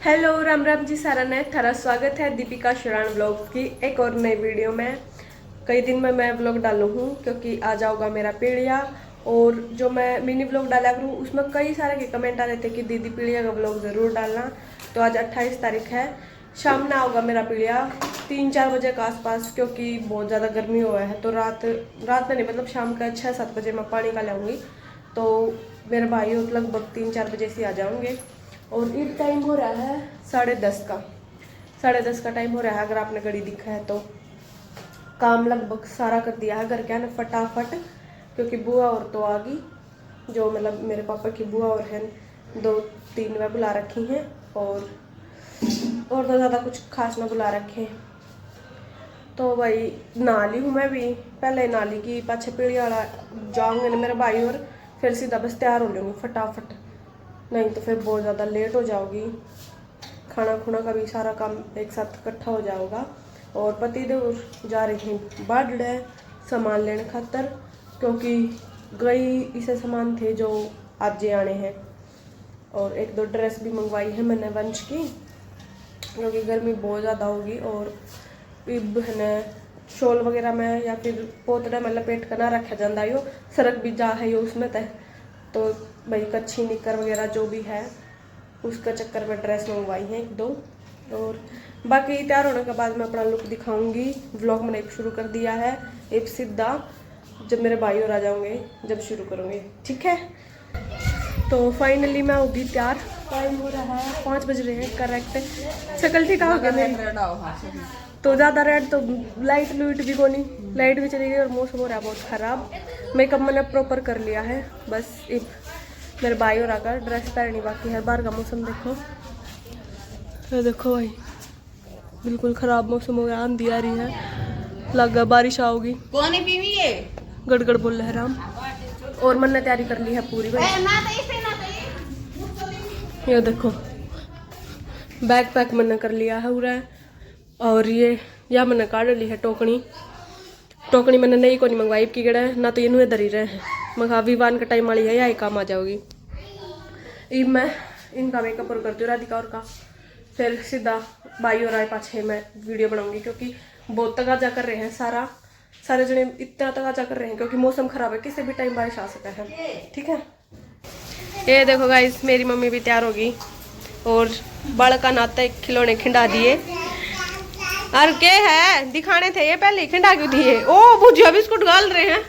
Hello Ram Ram ji सारा ने थारा स्वागत है दीपिका शरण ब्लॉग की एक और नई वीडियो में। कई दिन में मैं ब्लॉग डालू हूँ क्योंकि आ जाओगा मेरा पीढ़िया। और जो मैं मिनी ब्लॉग डाला करूँ उसमें कई सारे के कमेंट आ रहे थे कि दीदी पीढ़िया का ब्लॉग ज़रूर डालना। तो आज 28 तारीख है, शाम में आओगा मेरा पीढ़िया 3-4 बजे के आसपास, क्योंकि बहुत ज़्यादा गर्मी हुआ है। तो रात में नहीं, मतलब शाम का 6-7 बजे मैं पानी का लाऊंगी। तो मेरे भाई लगभग 3-4 बजे से आ जाओगे। और ये टाइम हो रहा है 10:30 का, 10:30 का टाइम हो रहा है। अगर आपने घड़ी देखा है तो काम लगभग सारा कर दिया है घर के ना फटाफट, क्योंकि बुआ और तो आ गई, जो मतलब मेरे पापा की बुआ और हैं 2-3 वह बुला रखी हैं। और तो ज़्यादा कुछ खास ना बुला रखे हैं। तो भाई नहा ली हूँ मैं भी, पहले नहा ली कि पाछे पीढ़ी वाला जाऊँगे ना मेरा भाई, और फिर सीधा बस तैयार हो लूँगी फटाफट, नहीं तो फिर बहुत ज़्यादा लेट हो जाओगी। खाना खुना का भी सारा काम एक साथ इकट्ठा हो जाएगा। और पति देव जा रहे हैं बाढ़ सामान लेने खातर, क्योंकि कई ऐसे सामान थे जो आज आने हैं। और 1-2 ड्रेस भी मंगवाई है मैंने वंश की, क्योंकि गर्मी बहुत ज़्यादा होगी। और है शॉल वगैरह में या फिर पोतड़ा में लपेट कर ना रखा जाता यो, सरक भी जा है यो उसमें तय। तो भाई कच्छी निकर वगैरह जो भी है उसका चक्कर में ड्रेस मंगवाई है 1-2। और बाकी तैयार होने के बाद मैं अपना लुक दिखाऊंगी। व्लॉग मैंने शुरू कर दिया है, एक सीधा जब मेरे भाई और आ जाओगे जब शुरू करूँगी, ठीक है। तो फाइनली मैं होगी तैयार, टाइम हो रहा है 5 बज रहे हैं करेक्ट। शक्ल ठीक हो गया मेरी, तो ज़्यादा रेड तो लाइट लूट भी कोनी, लाइट भी चली गई और मौसम हो रहा है बहुत ख़राब। मेकअप मैंने प्रॉपर कर लिया है, बस एक मेरे भाई और आकर ड्रेस पहननी बाकी है। बाहर का मौसम देखो, ये देखो भाई बिल्कुल ख़राब मौसम हो गया, आंधी आ रही है, लगा बारिश आओगी। गड़गड़ बोल रहे राम। और मैंने तैयारी कर ली है पूरी भाई, ये देखो बैग पैक मैंने कर लिया है पूरा। और ये या मैंने काट ली है टोकनी मैंने नई को नहीं मंगवाई की गड़ा है ना, तो ये धरी रहे हैं मगा विवान का टाइम वाली है, या काम आ जाओगी। ये मैं इनका मेकअप और करती हूँ राधिका और का, फिर सीधा भाई और आए पाछे मैं वीडियो बनाऊंगी, क्योंकि बहुत तगाजा कर रहे हैं सारे जने इतना तगाजा कर रहे हैं, क्योंकि मौसम खराब है, किसी भी टाइम बारिश आ सकता है, ठीक है। ये देखो गाइस मेरी मम्मी भी तैयार होगी, और बड़ का नाता एक खिलौने खिंडा दिए। और क्या है दिखाने थे, ये पहले खिंडा क्यों दिए? ओ भुजिया बिस्कुट गाल रहे हैं,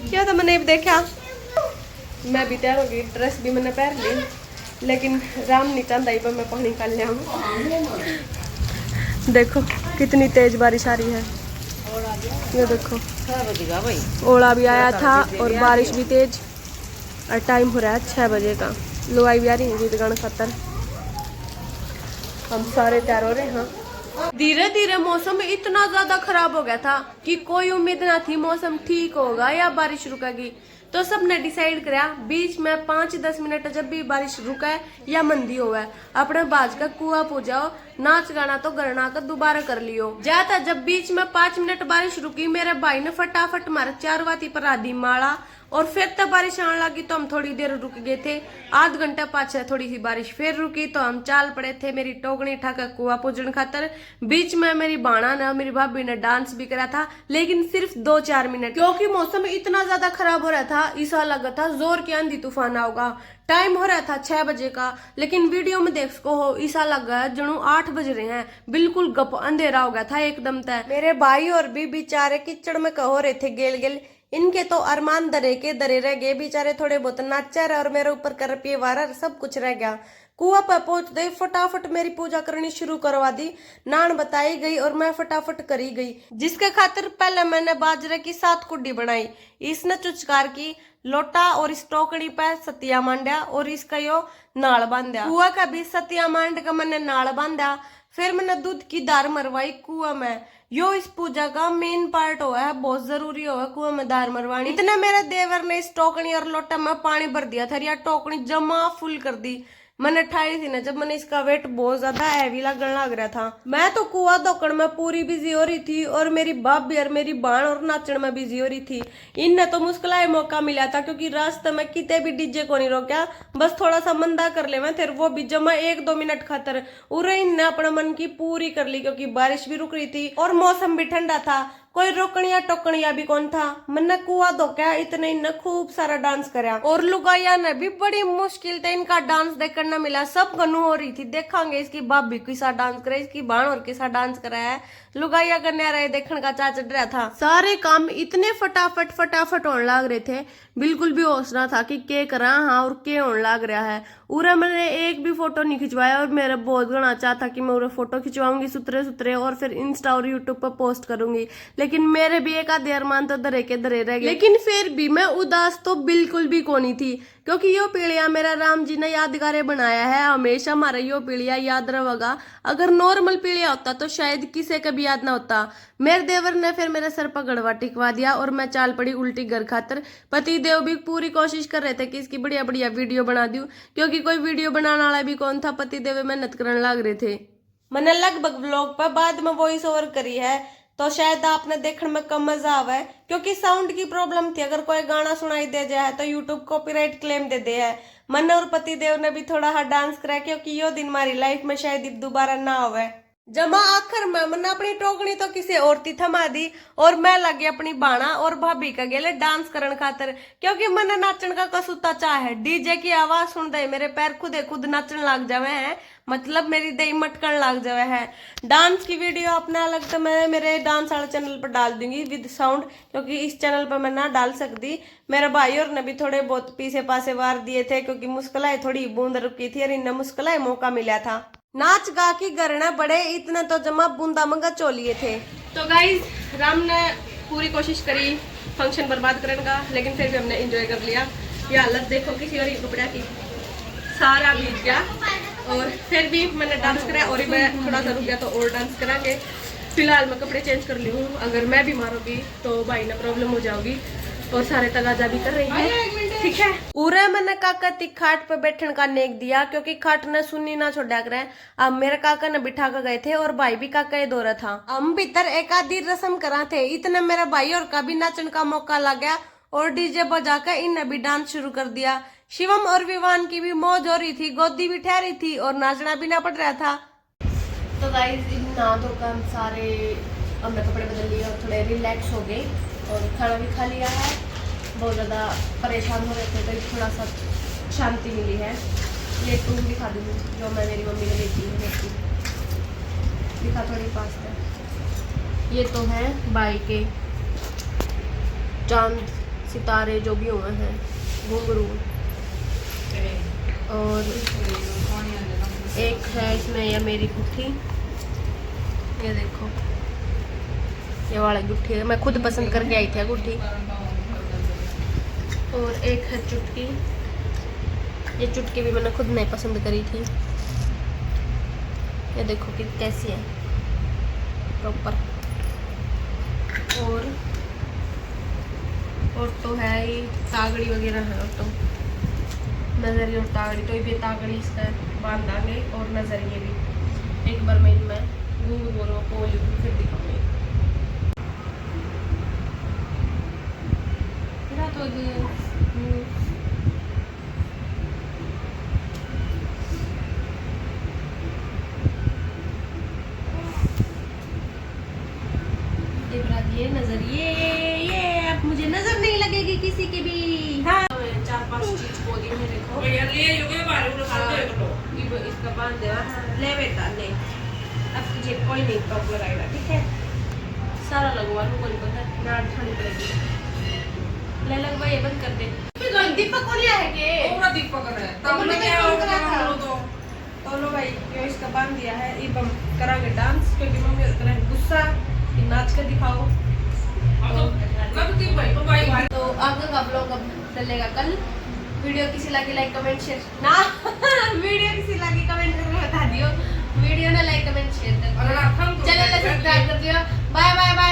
क्या था मैंने देखा। मैं भी तैयार हो गई, ड्रेस भी मैंने पहन ली, लेकिन राम नहीं चाहता ही पर मैं पानी निकाल लिया हूँ। देखो कितनी तेज बारिश आ रही है, ये देखो ओला भी आया था और बारिश भी तेज। और टाइम हो रहा है 6 बजे का, लुगाई भी आ रही है गीत गाने खातर, हम सारे तैयार हो रहे हैं। धीरे धीरे मौसम इतना ज्यादा खराब हो गया था कि कोई उम्मीद ना थी मौसम ठीक होगा या बारिश रुकेगी। तो सबने डिसाइड करा बीच में 5-10 मिनट जब भी बारिश रुका या मंदी होगा अपने बाज का कुआ पूजाओ, नाच गाना तो गरना का दोबारा कर लियो जाता। जब बीच में 5 मिनट बारिश रुकी, मेरे भाई ने फटाफट मारे 4 वाती पर आधी माला, और फिर तब बारिश आने लगी तो हम थोड़ी देर रुक गए थे। आध घंटा पाछे थोड़ी सी बारिश फिर रुकी तो हम चाल पड़े थे मेरी टोकनी ठाकर कुआ पूजन खातर। बीच में मेरी बाणा ने मेरी भाभी ने डांस भी करा था, लेकिन सिर्फ 2-4 मिनट, क्योंकि मौसम इतना ज्यादा खराब हो रहा था। ऐसा लगा था जोर की आंधी तूफान आओगा। टाइम हो रहा था 6 बजे का, लेकिन वीडियो में देख सको हो ऐसा लगा जनू 8 बज रहे हैं, बिल्कुल गप अंधेरा हो गया था एकदम तय। मेरे भाई और भी बेचारे कीचड़ में कहो रहे थे गेल गेल, इनके तो अरमान दरे के दरे रह गए बेचारे, थोड़े बहुत नाचा रहे और मेरे ऊपर कर रुपये वारा सब कुछ रह गया। कुआ पर पहुंच गई, फटाफट मेरी पूजा करनी शुरू करवा दी, नान बताई गई और मैं फटाफट करी गई, जिसके खातिर पहले मैंने बाजरे की 7 कुड्डी बनाई, इसने चुचकार की लोटा और इस टोकड़ी पर सतिया मांडा और इसका यो नाल बांधा। कुआ का भी सतिया मांड का मैंने नाल बांधा, फिर मैंने दूध की दार मरवाई कुआ में। यो इस पूजा का मेन पार्ट हुआ है, बहुत जरूरी हुआ है कुआं में दार मरवानी। इतने मेरे देवर ने इस टोकनी और लोटा में पानी भर दिया था, या टोकनी जमा फुल कर दी। मैंने ठाई थी ना जब मैंने इसका वेट बहुत ज्यादा हैवी लगने लग रहा था। मैं तो कुआ दौकड़ में पूरी बिजी हो रही थी और मेरी भाभी और मेरी बाण और नाचण में बिजी हो रही थी। इनने तो मुश्किल मौका मिला था क्योंकि रास्ते में कितने भी डीजे को नहीं रोका, बस थोड़ा सा मंदा कर ले थे, वो भी जमा 1-2 मिनट खातर उरे इनने अपने मन की पूरी कर ली क्योंकि बारिश भी रुक रही थी और मौसम भी ठंडा था। कोई रोकनिया टोकनिया भी कौन था। मैंने कुआ धोका इतने इनने खूब सारा डांस करा और लुगाइया ने भी बड़ी मुश्किल से इनका डांस देखने मिला। सब गनु हो रही थी देखांगे इसकी भाभी किसा डांस करे, इसकी बाण और किसा डांस करा है। लुगाइया करने रहे देखने का चा चढ़ रहा था। सारे काम इतने फटाफट होने लग रहे थे, बिल्कुल भी होश ना था कि के करा हाँ और के होने लग रहा है। उरा मैंने एक भी फोटो नहीं खिंचवाया और मेरा बहुत गणा चाह था कि मैं उरा फोटो खिंचवाऊंगी सुतरे और फिर इंस्टा और यूट्यूब पर पोस्ट करूंगी, लेकिन मेरे भी एक आधे अरमान तो दरे के दरे रह गए। लेकिन फिर भी मैं उदास तो बिल्कुल भी कोनी थी क्योंकि यो पीढ़िया मेरा राम जी ने यादगारें बनाया है, हमेशा हमारा यो पीढ़िया याद रहेगा। अगर नॉर्मल पीढ़िया होता तो शायद किसी का भी याद ना होता। मेरे देवर ने फिर मेरे सर पर गड़वा टिकवा दिया और मैं चाल पड़ी उल्टी घर खातर। पति देव भी पूरी कोशिश कर रहे थे कि इसकी बढ़िया बढ़िया वीडियो बना दूं क्योंकि कोई वीडियो बनाने वाला भी कौन था, पति देव मेहनत करने लग रहे थे। मैंने लगभग व्लॉग पर बाद में वॉइस ओवर करी है तो शायद आपने देखने में कम मजा आवे क्योंकि साउंड की प्रॉब्लम थी। अगर कोई गाना सुनाई दे जाए तो यूट्यूब कॉपीराइट क्लेम दे दे है। मन और पति देव ने भी थोड़ा हाँ डांस करा क्योंकि यो दिन हमारी लाइफ में शायद दोबारा ना आवे। जमा आखिर में मैंने अपनी टोकनी तो किसी और थी थमा दी और मैं लगी अपनी बाणा और भाभी का गेले डांस करने खातर क्योंकि मैंने नाचन का कसूता चाह है। डीजे की आवाज सुन दे मेरे पैर खुद नाचन लग जावे हैं, मतलब मेरी दही मटकन लग जावे है। डांस की वीडियो अपना अलग तो मैं मेरे डांस वाले चैनल पर डाल दूंगी विद साउंड क्योंकि इस चैनल पर मैं ना डाल सकती। मेरे भाई और ने भी थोड़े बहुत पीछे पासे वार दिए थे क्योंकि मुश्किलें थोड़ी बूंद रुकी थी और इन्हें मुश्किलें मौका मिला था। नाच गा की गरना बड़े इतने तो जमा बूंदा मंगा चोलिए थे। तो गाइज राम ने पूरी कोशिश करी फंक्शन बर्बाद करने का, लेकिन फिर भी हमने एंजॉय कर लिया। ये हालत देखो किसी और कपड़ा की, सारा भीग गया और फिर भी मैंने डांस करा और मैं थोड़ा सा रुक गया तो और डांस करांगे। फिलहाल मैं कपड़े चेंज कर ली हूँ, अगर मैं बीमार होगी तो भाई ने प्रॉब्लम हो जाओगी और सारे तगाजा भी कर रही है, ठीक है। उरे मैंने काका ती खाट पे बैठने का नेक दिया क्योंकि खाट ने सुनी ना छोड़ा कर। अब मेरे काका ने बिठा कर गए थे और भाई भी काका ये दौरा था। हम भीतर एक आधी रस्म करा थे, इतने मेरा भाई और का भी नाचन का मौका लग गया और डीजे बजा कर इन्हें भी डांस शुरू कर दिया। शिवम और विवान की भी मौज हो रही थी, गोदी भी ठहरी थी और नाचना भी ना पड़ रहा था। तो गाइस नहा धोकर हम सारे हमने कपड़े बदल लिए और थोड़े रिलैक्स हो गए और खाना भी खा लिया है। बहुत ज़्यादा परेशान हो रहे थे तो थोड़ा सा शांति मिली है। ये टूल दिखा दूँ जो मैं मेरी मम्मी ने देती है, दिखा थोड़ी पास है। ये तो है बाई के चांद सितारे जो भी हुए हैं घुंघरू, और एक है इसमें ये मेरी गुट्ठी, ये देखो ये वाला गुट्ठी है, मैं खुद पसंद करके आई थी गुट्ठी। और एक है चुटकी, ये चुटकी भी मैंने खुद नहीं पसंद करी थी। ये देखो कि कैसी है प्रॉपर। और तो है ही तागड़ी वगैरह है, और तो नजरी और तागड़ी तो ये तागड़ी इसका बांध देंगे और नजरिए भी एक बार मैं इनमें गोरो पोल फिर दिखाऊंगी। तो ये नजरिए ये अब मुझे नजर नहीं लगेगी किसी की भी। हाँ 4-5 चीज को दी मेरे को इसका बांध दे ले बेटा ले, अब तुझे कोई नहीं टॉप लगाएगा, ठीक है। सारा लगवा लूँ, कोई पता डांट खानी पड़ेगी। ले लगवा ये बंद कर दे। दीपक को लिया है के ओरा दीपक कर है तब मैं क्या होगा तो लो भाई यो इसका बांध दिया है। अब हम करांगे डांस क्योंकि मम्मी और करें गुस्सा कि नाच के दिखाओ। तो आगे का ब्लॉग अब चलेगा कल। वीडियो किसी लगी लाइक कमेंट शेयर ना वीडियो किसी लगी कमेंट करके बता दियो। वीडियो ने लाइक कमेंट शेयर कर चैनल सब्सक्राइब कर दियो। Bye bye bye.